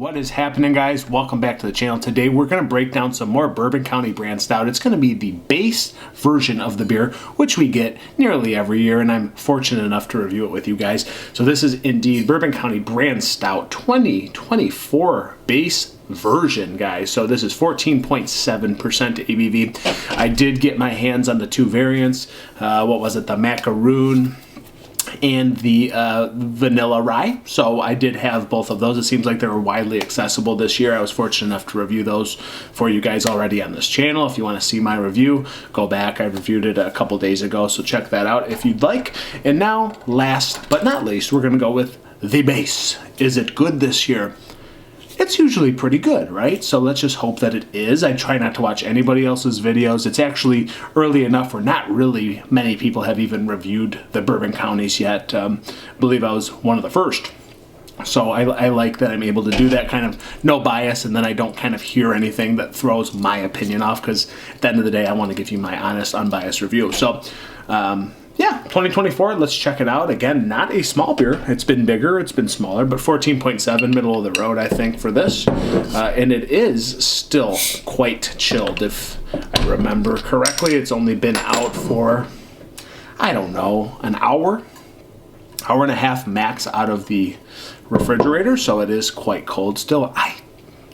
What is happening, guys? Welcome back to the channel. Today we're going to break down some more Bourbon County brand stout. It's going to be the base version of the beer, which we get nearly every year, and I'm fortunate enough to review it with you guys. So this is indeed Bourbon County brand stout 2024 base version, guys. So this is 14.7% ABV. I did get my hands on the two variants. What was it? The macaroon and the vanilla rye. So I did have both of those. It seems like they were widely accessible this year. I was fortunate enough to review those for you guys already on this channel. If you want to see my review, go back. I reviewed it a couple days ago, so check that out if you'd like. And now, last but not least, we're going to go with the base. Is it good this year? It's usually pretty good, right? So let's just hope that it is. I try not to watch anybody else's videos. It's actually early enough where not really many people have even reviewed the Bourbon Counties yet. I believe I was one of the first. So I like that I'm able to do that, kind of no bias, and then I don't kind of hear anything that throws my opinion off, because at the end of the day, I want to give you my honest, unbiased review. So, yeah, 2024, let's check it out. Again, not a small beer. It's been bigger, it's been smaller, but 14.7, middle of the road, I think, for this. And it is still quite chilled, if I remember correctly. It's only been out for, I don't know, an hour and a half max out of the refrigerator, so it is quite cold still. I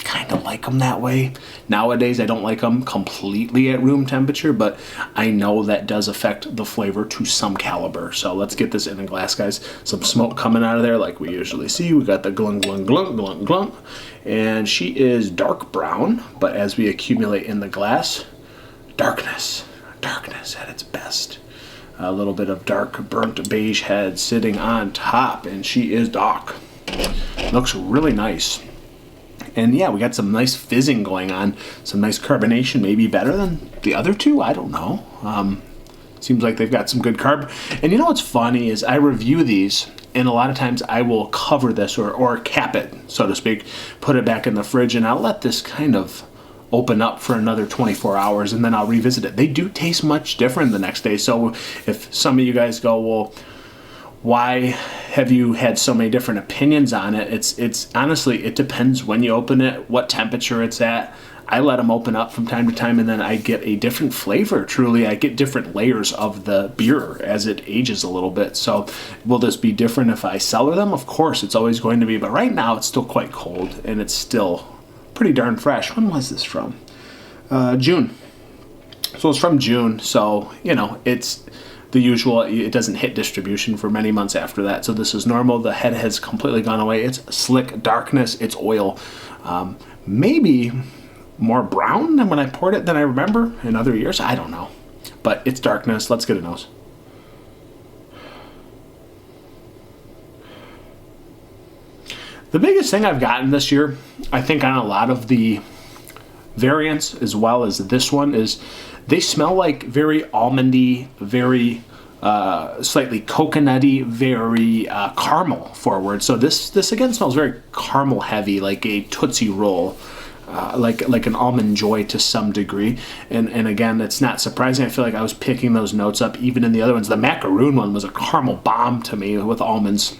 kind of like them that way. Nowadays, I don't like them completely at room temperature, but I know that does affect the flavor to some caliber. So let's get this in a glass, guys. Some smoke coming out of there like we usually see. We got the glung, glung, glung, glung, glung. And she is dark brown, but as we accumulate in the glass, darkness at its best. A little bit of dark burnt beige head sitting on top, and she is dark. Looks really nice. And yeah, we got some nice fizzing going on, some nice carbonation, maybe better than the other two, I don't know. Seems like they've got some good carb. And you know what's funny is I review these, and a lot of times I will cover this or cap it, so to speak, put it back in the fridge, and I'll let this kind of open up for another 24 hours, and then I'll revisit it. They do taste much different the next day. So if some of you guys go, well, why have you had so many different opinions on it? It's honestly, it depends when you open it, what temperature it's at. I let them open up from time to time, and then I get a different flavor. Truly, I get different layers of the beer as it ages a little bit. So will this be different if I cellar them? Of course, it's always going to be. But right now, it's still quite cold, and it's still pretty darn fresh. When was this from? June. So it's from June. So, you know, it's the usual. It doesn't hit distribution for many months after that. So this is normal. The head has completely gone away. It's slick darkness. It's oil. Maybe more brown than when I poured it than I remember in other years. I don't know. But it's darkness. Let's get a nose. The biggest thing I've gotten this year, I think on a lot of the variants as well as this one, is they smell like very almondy, very slightly coconutty, very caramel forward. So this again smells very caramel heavy, like a Tootsie Roll, like an Almond Joy to some degree. And again, it's not surprising. I feel like I was picking those notes up even in the other ones. The macaroon one was a caramel bomb to me with almonds.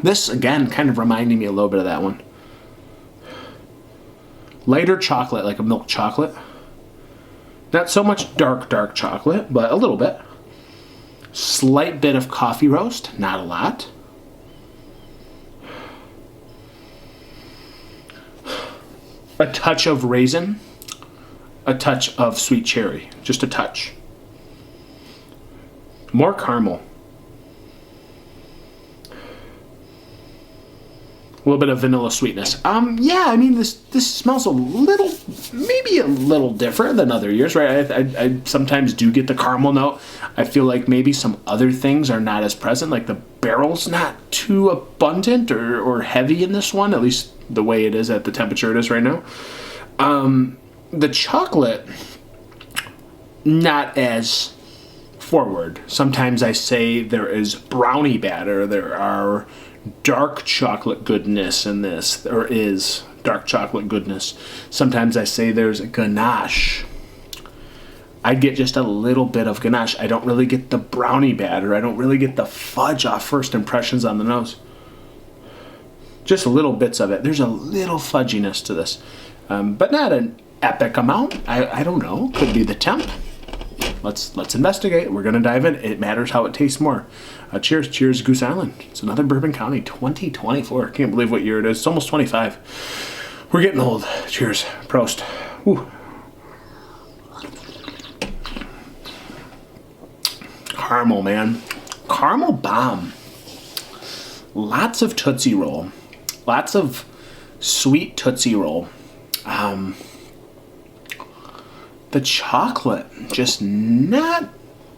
This, again, kind of reminding me a little bit of that one. Lighter chocolate, like a milk chocolate. Not so much dark chocolate, but a little bit. Slight bit of coffee roast, not a lot. A touch of raisin. A touch of sweet cherry. Just a touch. More caramel. A little bit of vanilla sweetness. Yeah, I mean, this smells a little, maybe a little different than other years, right? I sometimes do get the caramel note. I feel like maybe some other things are not as present, like the barrel's not too abundant or heavy in this one, at least the way it is at the temperature it is right now. The chocolate, not as forward. Sometimes I say there is brownie batter, there are dark chocolate goodness in this. There is dark chocolate goodness. Sometimes I say there's a ganache. I get just a little bit of ganache. I don't really get the brownie batter. I don't really get the fudge off first impressions on the nose. just little bits of it. There's a little fudginess to this, but not an epic amount. I don't know. Could be the temp. Let's investigate. We're gonna dive in. It matters how it tastes more. Cheers, Goose Island. It's another Bourbon County 2024. Can't believe what year it is. It's almost 25. We're getting old. Cheers. Prost. Ooh. Caramel, man. Caramel bomb. Lots of Tootsie Roll. Lots of sweet Tootsie Roll. The chocolate just not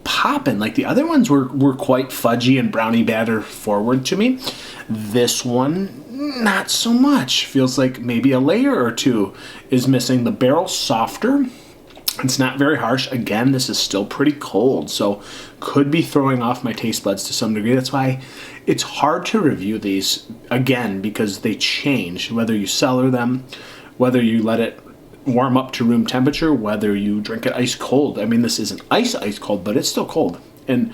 popping. Like the other ones were quite fudgy and brownie batter forward to me. This one, not so much. Feels like maybe a layer or two is missing. The barrel's softer. It's not very harsh. Again, this is still pretty cold, so could be throwing off my taste buds to some degree. That's why it's hard to review these, again, because they change. Whether you cellar them, whether you let it warm up to room temperature, whether you drink it ice cold. I mean, this isn't ice cold, but it's still cold. And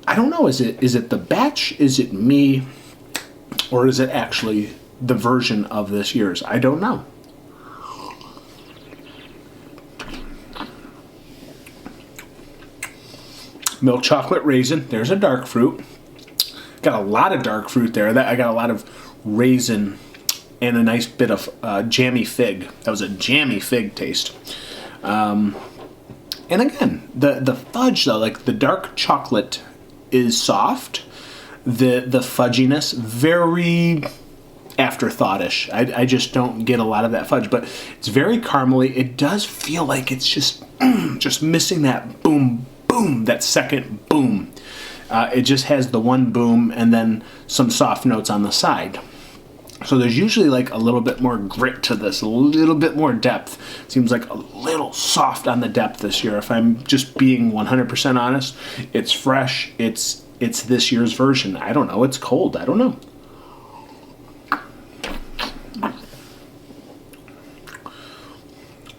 I don't know, is it the batch? Is it me? Or is it actually the version of this year's? I don't know. Milk chocolate raisin. There's a dark fruit. Got a lot of dark fruit there. I got a lot of raisin and a nice bit of jammy fig. That was a jammy fig taste. And again, the fudge though, like the dark chocolate is soft. The fudginess, very afterthought-ish. I just don't get a lot of that fudge, but it's very caramely. It does feel like it's just missing that boom, that second boom. It just has the one boom and then some soft notes on the side. So there's usually like a little bit more grit to this, a little bit more depth. Seems like a little soft on the depth this year. If I'm just being 100% honest, it's fresh. It's this year's version. I don't know. It's cold. I don't know.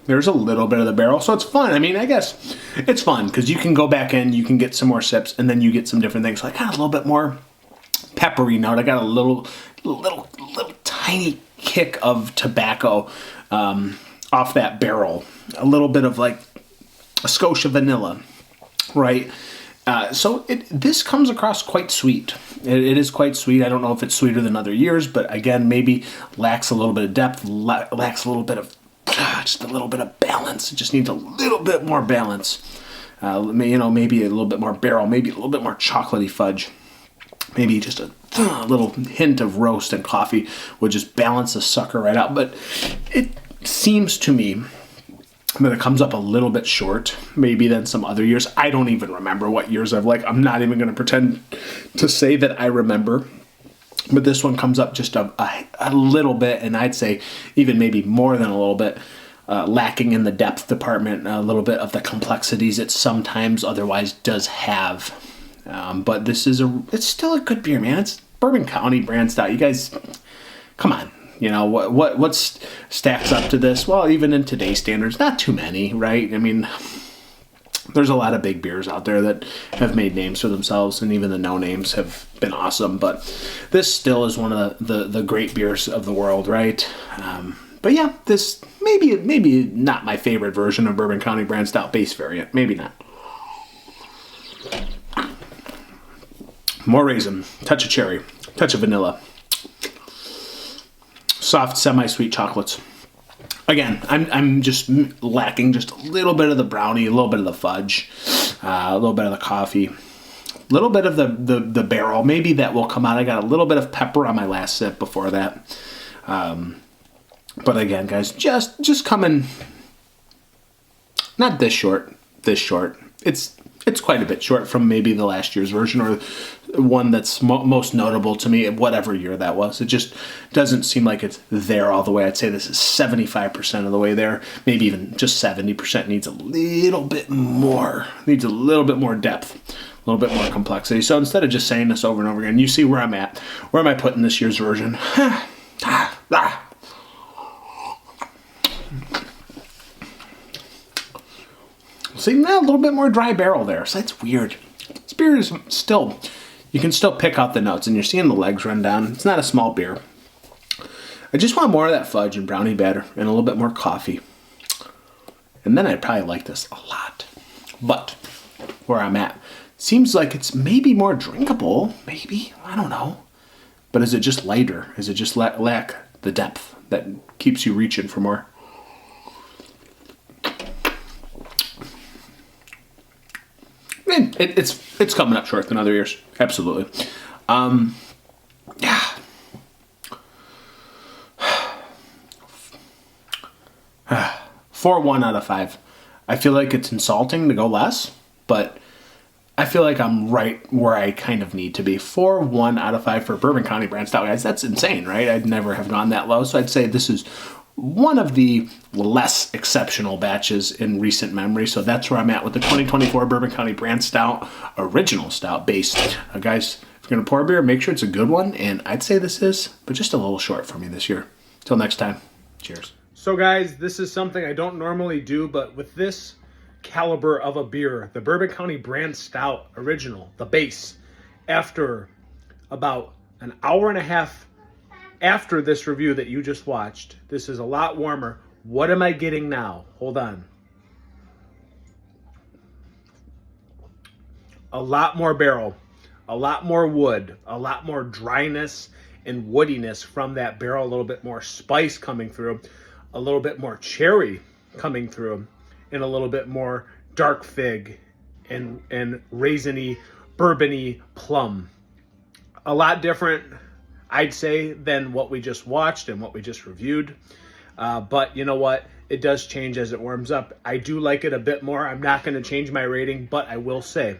There's a little bit of the barrel, so it's fun. I mean, I guess it's fun because you can go back in, you can get some more sips, and then you get some different things. So I got a little bit more peppery note. I got a little tiny kick of tobacco off that barrel. A little bit of like a skosh of vanilla, right? So this comes across quite sweet. It is quite sweet. I don't know if it's sweeter than other years, but again, maybe lacks a little bit of depth, lacks a little bit of just a little bit of balance. It just needs a little bit more balance. Maybe a little bit more barrel, maybe a little bit more chocolatey fudge. Maybe just a little hint of roast and coffee would just balance the sucker right out. But it seems to me that it comes up a little bit short, maybe than some other years. I don't even remember what years I've liked. I'm not even going to pretend to say that I remember. But this one comes up just a little bit, and I'd say even maybe more than a little bit, lacking in the depth department, a little bit of the complexities it sometimes otherwise does have. But this is it's still a good beer, man. It's Bourbon County brand stout. You guys, come on. What stacks up to this? Well, even in today's standards, not too many, right? I mean, there's a lot of big beers out there that have made names for themselves, and even the no names have been awesome. But this still is one of the great beers of the world, right? But yeah, this maybe not my favorite version of Bourbon County brand stout base variant. Maybe not. More raisin, touch of cherry, touch of vanilla, soft semi-sweet chocolates. Again, I'm just lacking just a little bit of the brownie, a little bit of the fudge, a little bit of the coffee, a little bit of the barrel. Maybe that will come out. I got a little bit of pepper on my last sip before that. But again, guys, just coming, not this short. It's quite a bit short from maybe the last year's version or one that's most notable to me, whatever year that was. It just doesn't seem like it's there all the way. I'd say this is 75% of the way there. Maybe even just 70% needs a little bit more. Needs a little bit more depth, a little bit more complexity. So instead of just saying this over and over again, you see where I'm at. Where am I putting this year's version? See, now a little bit more dry barrel there, so that's weird. This beer is still, you can still pick out the notes, and you're seeing the legs run down. It's not a small beer. I just want more of that fudge and brownie batter and a little bit more coffee. And then I'd probably like this a lot. But where I'm at, seems like it's maybe more drinkable. Maybe. I don't know. But is it just lighter? Is it just lack the depth that keeps you reaching for more? It's coming up short than other years. Absolutely. Yeah. 4.1 out of 5. I feel like it's insulting to go less, but I feel like I'm right where I kind of need to be. 4.1 out of 5 for Bourbon County brand stout, guys. That's insane, right? I'd never have gone that low. So I'd say this is one of the less exceptional batches in recent memory. So that's where I'm at with the 2024 Bourbon County brand stout, original stout base. Guys, if you're going to pour a beer, make sure it's a good one. And I'd say this is, but just a little short for me this year. Till next time, cheers. So guys, this is something I don't normally do, but with this caliber of a beer, the Bourbon County brand stout original, the base, after about an hour and a half after this review that you just watched, this is a lot warmer. What am I getting now? Hold on. A lot more barrel, a lot more wood, a lot more dryness and woodiness from that barrel, a little bit more spice coming through, a little bit more cherry coming through, and a little bit more dark fig and raisiny, bourbony plum. A lot different, I'd say, than what we just watched and what we just reviewed. But you know what? It does change as it warms up. I do like it a bit more. I'm not going to change my rating, but I will say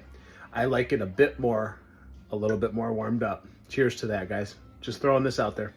I like it a bit more, a little bit more warmed up. Cheers to that, guys. Just throwing this out there.